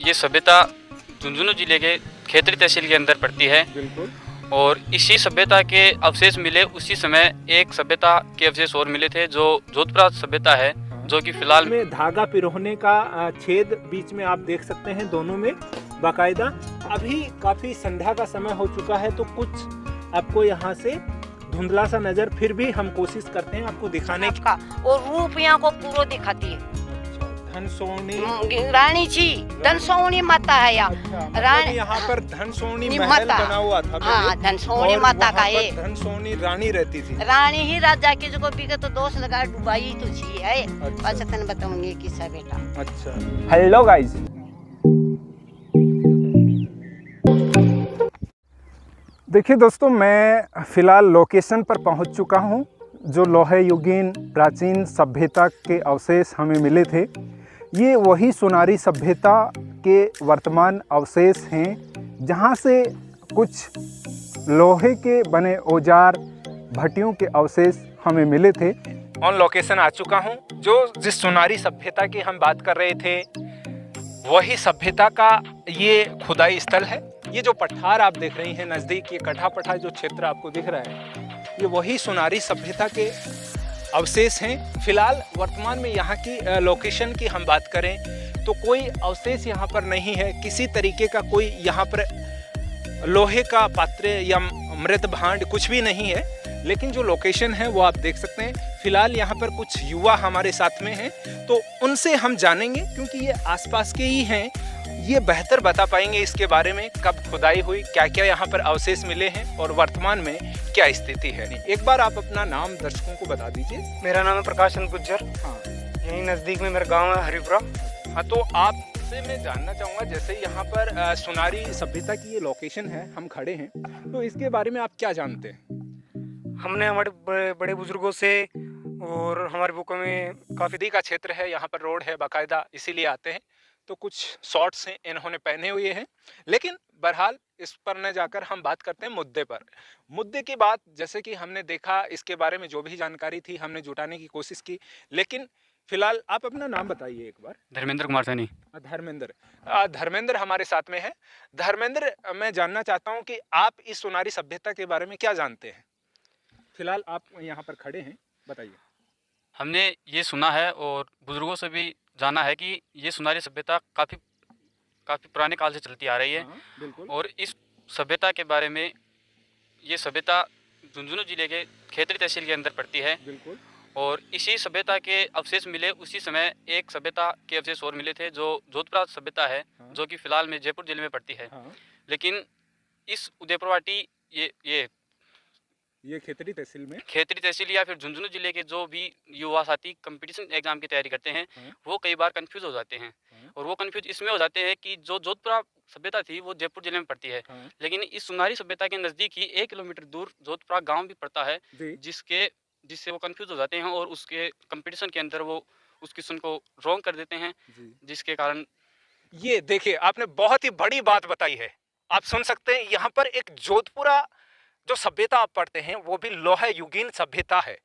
ये सभ्यता झुंझुनू जिले के खेतड़ी तहसील के अंदर पड़ती है। बिल्कुल। और इसी सभ्यता के अवशेष मिले, उसी समय एक सभ्यता के अवशेष और मिले थे जो जोधपुरा सभ्यता है, जो कि फिलहाल में धागा पिरोने का छेद बीच में आप देख सकते हैं दोनों में बाकायदा। अभी काफी संध्या का समय हो चुका है तो कुछ आपको यहाँ से धुंधला सा नजर, फिर भी हम कोशिश करते हैं आपको दिखाने का, और रूप यहाँ को पूरा दिखाती है। धनसोनी रानी जी, धनसोनी माता है यहाँ। अच्छा, रानी यहाँ पर धनसोनी महल बना हुआ था। हाँ, धनसोनी माता का ये। धनसोनी रानी रहती थी। रानी ही राजा की जो विगत तो दोष लगा डुबाई तो छी है। अच्छा। बस तन बताऊंगी किस्सा बेटा। अच्छा, हेलो गाइस, देखिए दोस्तों, मैं फिलहाल लोकेशन पर पहुंच चुका हूं। जो लोहे युगीन प्राचीन सभ्यता के अवशेष हमें मिले थे, ये वही सोनारी सभ्यता के वर्तमान अवशेष हैं, जहां से कुछ लोहे के बने औजार, भट्टियों के अवशेष हमें मिले थे। ऑन लोकेशन आ चुका हूं। जो जिस सोनारी सभ्यता की हम बात कर रहे थे, वही सभ्यता का ये खुदाई स्थल है। ये जो पठार आप देख रही हैं नज़दीक, ये कठा पठा जो क्षेत्र आपको दिख रहा है, ये वही सोनारी सभ्यता के अवशेष हैं। फिलहाल वर्तमान में यहाँ की लोकेशन की हम बात करें तो कोई अवशेष यहाँ पर नहीं है, किसी तरीके का कोई यहाँ पर लोहे का पात्र या मृत भांड कुछ भी नहीं है। लेकिन जो लोकेशन है वो आप देख सकते हैं। फिलहाल यहाँ पर कुछ युवा हमारे साथ में हैं, तो उनसे हम जानेंगे, क्योंकि ये आसपास के ही हैं, ये बेहतर बता पाएंगे इसके बारे में, कब खुदाई हुई, क्या क्या यहाँ पर अवशेष मिले हैं और वर्तमान में क्या स्थिति है। एक बार आप अपना नाम दर्शकों को बता दीजिए। मेरा नाम है प्रकाश चंद गुज्जर। हाँ, यहीं नज़दीक में मेरा गांव है हरिपुरा। हाँ, तो आपसे मैं जानना चाहूँगा, जैसे यहाँ पर सोनारी सभ्यता की ये लोकेशन है, हम खड़े हैं, तो इसके बारे में आप क्या जानते हैं? हमने हमारे बड़े बुजुर्गों से और हमारे बुकों में काफ़ी का क्षेत्र है, यहाँ पर रोड है बाकायदा, इसीलिए आते हैं। तो कुछ शॉर्ट्स हैं इन्होंने पहने हुए हैं, लेकिन बहरहाल इस पर न जाकर हम बात करते हैं मुद्दे पर। मुद्दे की बात, जैसे कि हमने देखा, इसके बारे में जो भी जानकारी थी हमने जुटाने की कोशिश की, लेकिन फिलहाल आप अपना नाम बताइए एक बार। धर्मेंद्र कुमार सैनी। धर्मेंद्र हमारे साथ में है। धर्मेंद्र, मैं जानना चाहता हूँ कि आप इस सोनारी सभ्यता के बारे में क्या जानते हैं? फिलहाल आप यहाँ पर खड़े हैं, बताइए। हमने ये सुना है और बुजुर्गों से भी जाना है कि ये सोनारी सभ्यता काफ़ी पुराने काल से चलती आ रही है। हाँ, बिल्कुल। और इस सभ्यता के बारे में, ये सभ्यता झुंझुनू जिले के खेतड़ी तहसील के अंदर पड़ती है। बिल्कुल। और इसी सभ्यता के अवशेष मिले, उसी समय एक सभ्यता के अवशेष और मिले थे जो जोधपुरा सभ्यता है। हाँ। जो कि फिलहाल में जयपुर जिले में पड़ती है। हाँ। लेकिन इस उदयपुरवाटी ये खेतड़ी तहसील या फिर झुंझुनू जिले के जो भी युवा साथी कंपटीशन एग्जाम की तैयारी करते हैं, वो कई बार कंफ्यूज हो जाते हैं। और वो कंफ्यूज इसमें हो जाते हैं कि जो जोधपुरा सभ्यता थी वो जयपुर जिले में पड़ती है, लेकिन इस सोनारी सभ्यता के नज़दीक ही 1 किलोमीटर दूर जोधपुरा गांव भी पड़ता है, जिससे वो कंफ्यूज हो जाते हैं और उसके कंपटीशन के अंदर वो उस क्वेश्चन को रॉन्ग कर देते हैं, जिसके कारण ये देखिए, आपने बहुत ही बड़ी बात बताई है। आप सुन सकते हैं, यहाँ पर एक जोधपुरा जो सभ्यता आप पढ़ते हैं वो भी लोहे युगीन सभ्यता है,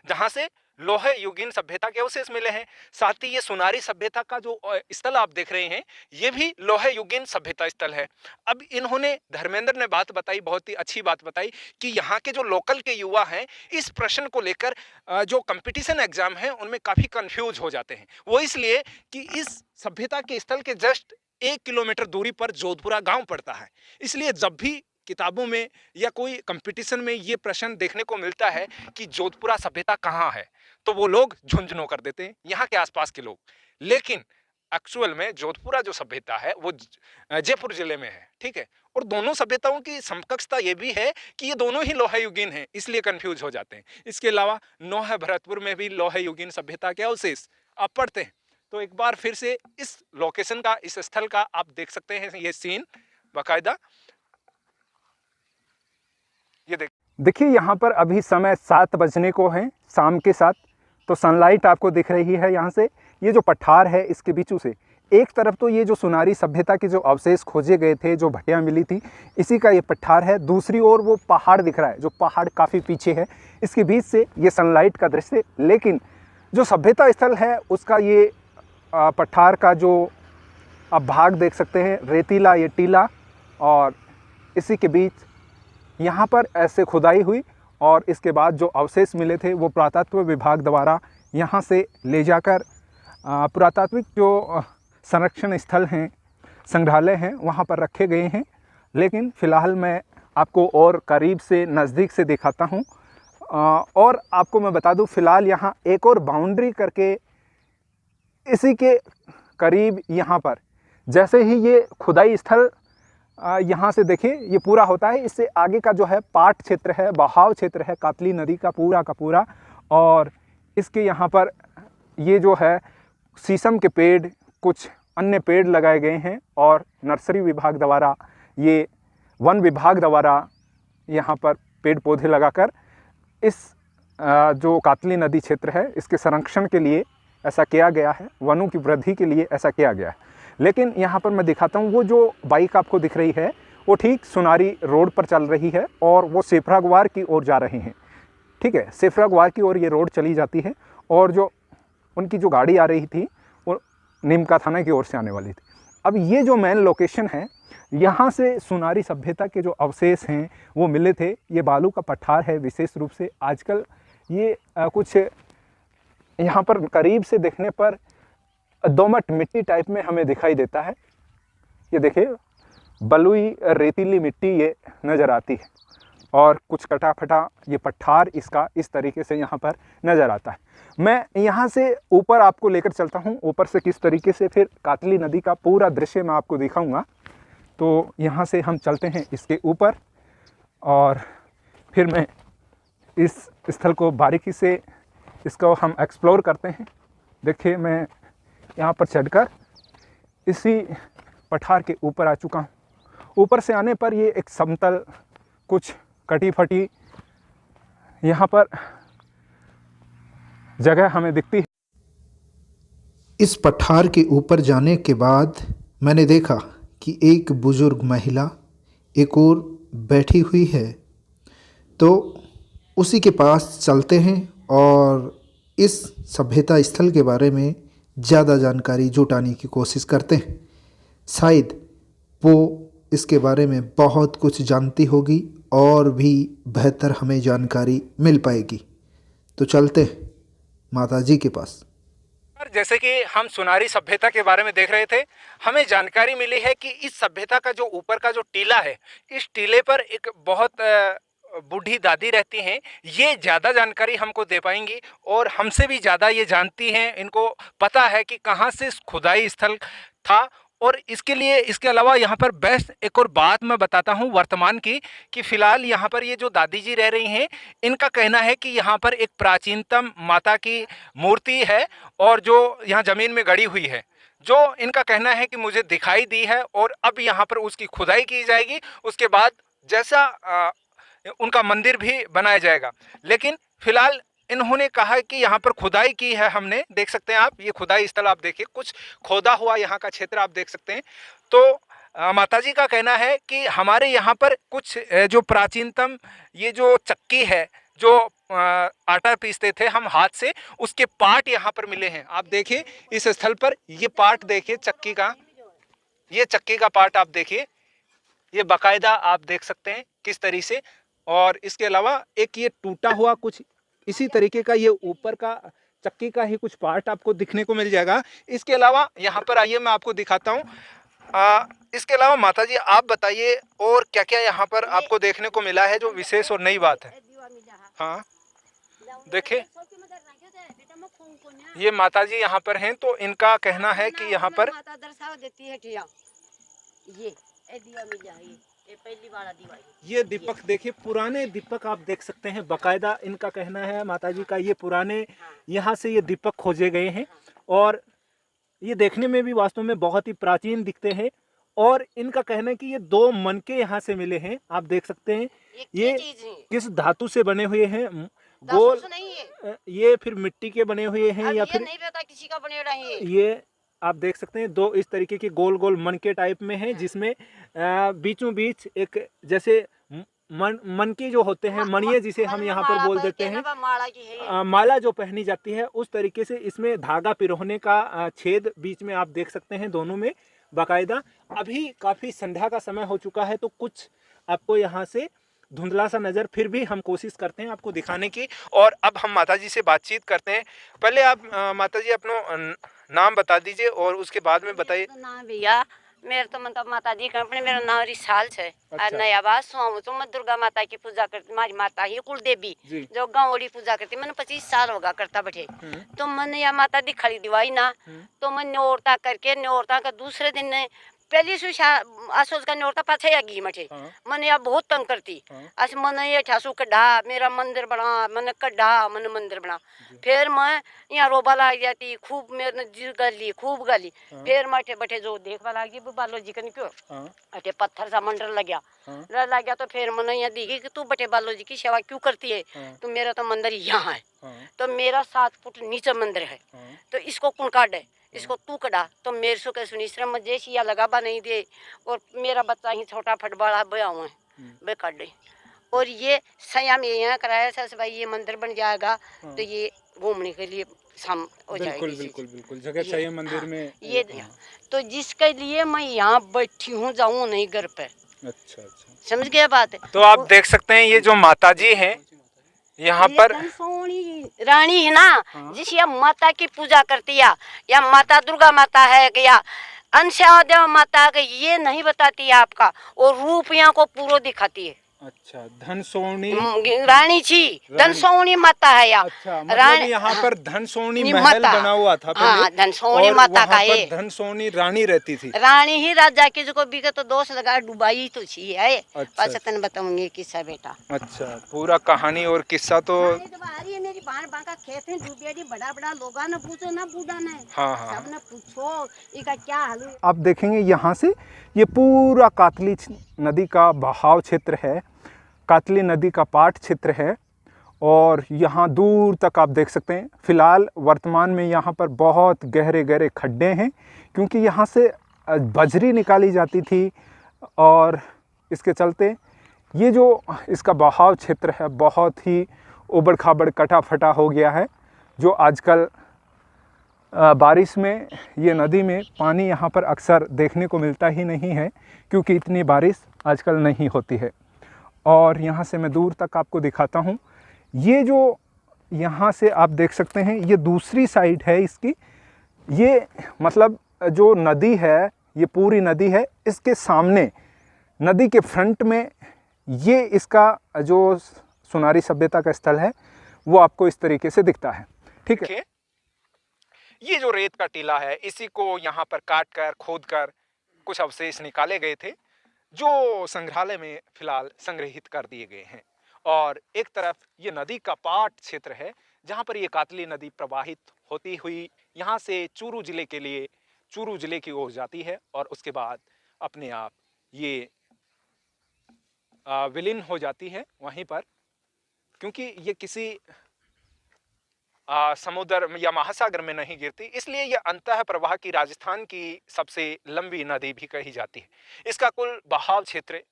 जहां से लोहे युगीन सभ्यता के अवशेष मिले हैं। साथ ही ये सोनारी सभ्यता का जो स्थल आप देख रहे हैं, ये भी लोहे युगीन सभ्यता स्थल है। अब इन्होंने, धर्मेंद्र ने बात बताई, बहुत ही अच्छी बात बताई कि यहाँ के जो लोकल के युवा हैं, इस प्रश्न को लेकर जो कंपटीशन एग्जाम है उनमें काफ़ी कंफ्यूज हो जाते हैं। वो इसलिए कि इस सभ्यता के स्थल के जस्ट 1 किलोमीटर दूरी पर जोधपुरा गाँव पड़ता है। इसलिए जब भी किताबों में या कोई कंपटीशन में ये प्रश्न देखने को मिलता है कि जोधपुरा सभ्यता कहाँ है, तो वो लोग झुंझुनू कर देते हैं, यहाँ के आसपास के लोग। लेकिन एक्चुअल में जोधपुरा जो सभ्यता है वो जयपुर जिले में है, ठीक है। और दोनों सभ्यताओं की समकक्षता ये भी है कि ये दोनों ही लोहे युगीन हैं, इसलिए कंफ्यूज हो जाते हैं। इसके अलावा नौह भरतपुर में भी लोहे युगीन सभ्यता के अवशेष आप पढ़ते हैं। तो एक बार फिर से इस लोकेशन का, इस स्थल का आप देख सकते हैं ये सीन बाकायदा। देखिए, यहाँ पर अभी समय 7 बजने को है शाम के 7, तो सनलाइट आपको दिख रही है यहाँ से। ये जो पठार है इसके बीचों से एक तरफ तो ये जो सोनारी सभ्यता के जो अवशेष खोजे गए थे, जो भट्टियाँ मिली थी, इसी का ये पठार है। दूसरी ओर वो पहाड़ दिख रहा है, जो पहाड़ काफ़ी पीछे है, इसके बीच से ये सनलाइट का दृश्य। लेकिन जो सभ्यता स्थल है उसका ये पठार का जो आप भाग देख सकते हैं, रेतीला ये टीला, और इसी के बीच यहाँ पर ऐसे खुदाई हुई और इसके बाद जो अवशेष मिले थे वो पुरातत्व विभाग द्वारा यहाँ से ले जाकर पुरातात्विक जो संरक्षण स्थल हैं, संग्रहालय हैं, वहाँ पर रखे गए हैं। लेकिन फ़िलहाल मैं आपको और करीब से, नज़दीक से दिखाता हूँ। और आपको मैं बता दूँ, फ़िलहाल यहाँ एक और बाउंड्री करके इसी के करीब यहाँ पर जैसे ही ये खुदाई स्थल यहाँ से देखिए ये पूरा होता है, इससे आगे का जो है पाट क्षेत्र है, बहाव क्षेत्र है कातली नदी का पूरा, और इसके यहाँ पर ये जो है शीशम के पेड़, कुछ अन्य पेड़ लगाए गए हैं और नर्सरी विभाग द्वारा, ये वन विभाग द्वारा यहाँ पर पेड़ पौधे लगाकर इस जो कातली नदी क्षेत्र है इसके संरक्षण के लिए ऐसा किया गया है, वनों की वृद्धि के लिए ऐसा किया गया है। लेकिन यहाँ पर मैं दिखाता हूँ, वो जो बाइक आपको दिख रही है वो ठीक सुनारी रोड पर चल रही है और वो सेफरागवार की ओर जा रहे हैं। ठीक है, सेफरागवार की ओर ये रोड चली जाती है और जो उनकी जो गाड़ी आ रही थी वो नीमका थाना की ओर से आने वाली थी। अब ये जो मेन लोकेशन है, यहाँ से सुनारी सभ्यता के जो अवशेष हैं वो मिले थे। ये बालू का पठार है विशेष रूप से। आजकल ये कुछ यहाँ पर करीब से देखने पर दोमट मिट्टी टाइप में हमें दिखाई देता है। ये देखिए बलुई रेतीली मिट्टी ये नज़र आती है और कुछ कटा फटा ये पठार इसका इस तरीके से यहाँ पर नज़र आता है। मैं यहाँ से ऊपर आपको लेकर चलता हूँ, ऊपर से किस तरीके से फिर कातली नदी का पूरा दृश्य मैं आपको दिखाऊंगा। तो यहाँ से हम चलते हैं इसके ऊपर और फिर मैं इस स्थल को बारीकी से इसको हम एक्सप्लोर करते हैं। देखिए मैं यहाँ पर चढ़कर इसी पठार के ऊपर आ चुका हूँ। ऊपर से आने पर ये एक समतल, कुछ कटी फटी यहाँ पर जगह हमें दिखती है। इस पठार के ऊपर जाने के बाद मैंने देखा कि एक बुजुर्ग महिला एक और बैठी हुई है, तो उसी के पास चलते हैं और इस सभ्यता स्थल के बारे में ज़्यादा जानकारी जुटाने की कोशिश करते हैं। शायद वो इसके बारे में बहुत कुछ जानती होगी और भी बेहतर हमें जानकारी मिल पाएगी। तो चलते हैं माता जी के पास। जैसे कि हम सुनारी सभ्यता के बारे में देख रहे थे, हमें जानकारी मिली है कि इस सभ्यता का जो ऊपर का जो टीला है, इस टीले पर एक बहुत बूढ़ी दादी रहती हैं। ये ज़्यादा जानकारी हमको दे पाएंगी और हमसे भी ज़्यादा ये जानती हैं। इनको पता है कि कहाँ से खुदाई स्थल था। और इसके अलावा यहाँ पर बेस्ट एक और बात मैं बताता हूँ वर्तमान की, कि फ़िलहाल यहाँ पर ये जो दादी जी रह रही हैं, इनका कहना है कि यहाँ पर एक प्राचीनतम माता की मूर्ति है और जो यहाँ ज़मीन में गड़ी हुई है, जो इनका कहना है कि मुझे दिखाई दी है और अब यहाँ पर उसकी खुदाई की जाएगी। उसके बाद जैसा उनका मंदिर भी बनाया जाएगा। लेकिन फ़िलहाल इन्होंने कहा कि यहाँ पर खुदाई की है हमने, देख सकते हैं आप, ये खुदाई स्थल आप देखिए, कुछ खोदा हुआ यहाँ का क्षेत्र आप देख सकते हैं। तो माताजी का कहना है कि हमारे यहाँ पर कुछ जो प्राचीनतम ये जो चक्की है, जो आटा पीसते थे हम हाथ से, उसके पार्ट यहाँ पर मिले हैं। आप देखिए इस स्थल पर ये पार्ट देखिए चक्की का, ये चक्की का पार्ट आप देखिए, ये बाकायदा आप देख सकते हैं किस तरीके से। और इसके अलावा एक ये टूटा हुआ कुछ इसी तरीके का ये ऊपर का चक्की का ही कुछ पार्ट आपको दिखने को मिल जाएगा। इसके अलावा यहाँ पर आइए मैं आपको दिखाता हूँ। इसके अलावा माताजी आप बताइए और क्या क्या यहाँ पर आपको देखने को मिला है जो विशेष और नई बात है। हाँ देखिए ये माताजी यहाँ पर हैं, तो इनका कहना है कि यहाँ पर ये दीपक देखिए, पुराने दीपक आप देख सकते हैं बाकायदा। इनका कहना है माताजी का ये पुराने यहाँ से ये दीपक खोजे गए हैं और ये देखने में भी वास्तव में बहुत ही प्राचीन दिखते हैं। और इनका कहना है कि ये 2 मनके यहाँ से मिले हैं, आप देख सकते हैं। ये किस धातु से बने हुए हैं, गोल, ये फिर मिट्टी के बने हुए हैं या फिर नहीं पता किसी का बने रहे हैं। ये आप देख सकते हैं 2 इस तरीके के गोल गोल मनके टाइप में हैं, जिसमें बीचों बीच एक जैसे मनके जो होते हैं, मणिये जिसे हम यहाँ पर बोल देते हैं, माला जो पहनी जाती है, उस तरीके से इसमें धागा पिरोने का छेद बीच में आप देख सकते हैं दोनों में। बाकायदा। अभी काफ़ी संध्या का समय हो चुका है, तो कुछ आपको यहाँ से धुंधला सा नज़र, फिर भी हम कोशिश करते हैं आपको दिखाने की। और अब हम माताजी से बातचीत करते हैं। पहले आप माताजी अपना नाम बता दीजिए और उसके बाद में बताइए। नाम भैया मेरे तो मतलब माता जी कंपनी मेरा नाम रिसाल है। अच्छा। नया बात तो मैं दुर्गा माता की पूजा करती, हमारी माता ही कुल देवी जी। जो गाँव वाली पूजा करती। मैंने 25 साल होगा करता बैठे। तो मैंने या माता दी खड़ी दिवाई ना, तो मैं न्योरता करके न्योरता का दूसरे दिन ने पहली आसोज का न्योरता पाछे या घी मठे। मैंने या बहुत तंग करती। अस मैंने ये ठासू कढ़ा मेरा मंदिर बना, मैंने कढ़ा मैंने मंदिर बना। फिर मैं यहाँ रोबा लग जाती खूब, मेरे जी गली खूब गली। फिर मैं अठे बैठे जो देखवा लगी बालो जी कन क्यों अठे पत्थर सा मंडर लग गया। तो फिर मैंने यहाँ देखी कि तू बटे बालो जी की सेवा क्यों करती है। तो मेरा तो मंदिर यहाँ है, तो मेरा 7 फुट नीचे मंदिर है, तो इसको कौन काट है, इसको तू कड़ा। तो मेरे से कह सुनी श्रम जैसी लगाबा नहीं दे, और मेरा बच्चा ही छोटा फटबाड़ा बया हुआ है वे काट दे। और ये सया में यहाँ कराया था भाई ये मंदिर बन जाएगा, तो ये घूमने के लिए शाम हो जाएगी। बिल्कुल जगह चाहिए मंदिर में ये तो जिसके लिए मैं यहाँ बैठी हूँ, जाऊँ नहीं घर पे। अच्छा। समझ गया बात। तो आप देख सकते हैं ये जो माताजी हैं यहाँ पर सोनी रानी है ना, जिस या माता की पूजा करती है, या माता दुर्गा माता है या अंशा देव माता के ये नहीं बताती है आपका, और रूप यहाँ को पूरा दिखाती है। अच्छा, धनसोनी रानी जी धनसोनी माता है या। अच्छा, मतलब यहाँ पर धनसोनी महल बना हुआ था पहले। हाँ, धनसोनी माता का है। धनसोनी रानी रहती थी। रानी ही राजा की जो भी तो दोष लगा डुबाई तो छी है। अच्छा। तन बताऊंगी किस्सा बेटा। अच्छा, पूरा कहानी और किस्सा तो मेरी बाण बांका खेत है डूबियाडी, बड़ा लोगा ना पूछो ना बूढ़ा ने। हाँ। सबने पूछो इसका क्या हाल है। आप देखेंगे यहाँ से ये पूरा कातली नदी का बहाव क्षेत्र है, कातली नदी का पाट क्षेत्र है, और यहाँ दूर तक आप देख सकते हैं। फिलहाल वर्तमान में यहाँ पर बहुत गहरे गहरे खड्डे हैं, क्योंकि यहाँ से बजरी निकाली जाती थी, और इसके चलते ये जो इसका बहाव क्षेत्र है बहुत ही उबड़ खाबड़ कटा फटा हो गया है, जो आजकल बारिश में ये नदी में पानी यहाँ पर अक्सर देखने को मिलता ही नहीं है, क्योंकि इतनी बारिश आजकल नहीं होती है। और यहाँ से मैं दूर तक आपको दिखाता हूँ। ये जो यहाँ से आप देख सकते हैं ये दूसरी साइड है इसकी। ये मतलब जो नदी है ये पूरी नदी है, इसके सामने नदी के फ्रंट में ये इसका जो सुनारी सभ्यता का स्थल है वो आपको इस तरीके से दिखता है। ठीक है, ये जो रेत का टीला है इसी को यहाँ पर काट कर खोद कर कुछ अवशेष निकाले गए थे, जो संग्रहालय में फिलहाल संग्रहित कर दिए गए हैं। और एक तरफ ये नदी का पाट क्षेत्र है, जहाँ पर ये कातली नदी प्रवाहित होती हुई यहाँ से चूरू जिले की ओर जाती है, और उसके बाद अपने आप ये विलीन हो जाती है वहीं पर, क्योंकि ये किसी समुद्र या महासागर में नहीं गिरती, इसलिए यह अंतः प्रवाह की राजस्थान की सबसे लंबी नदी भी कही जाती है। इसका कुल बहाव क्षेत्र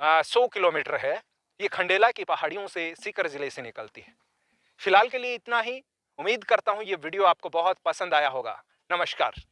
100 किलोमीटर है। ये खंडेला की पहाड़ियों से सीकर जिले से निकलती है। फिलहाल के लिए इतना ही। उम्मीद करता हूँ ये वीडियो आपको बहुत पसंद आया होगा। नमस्कार।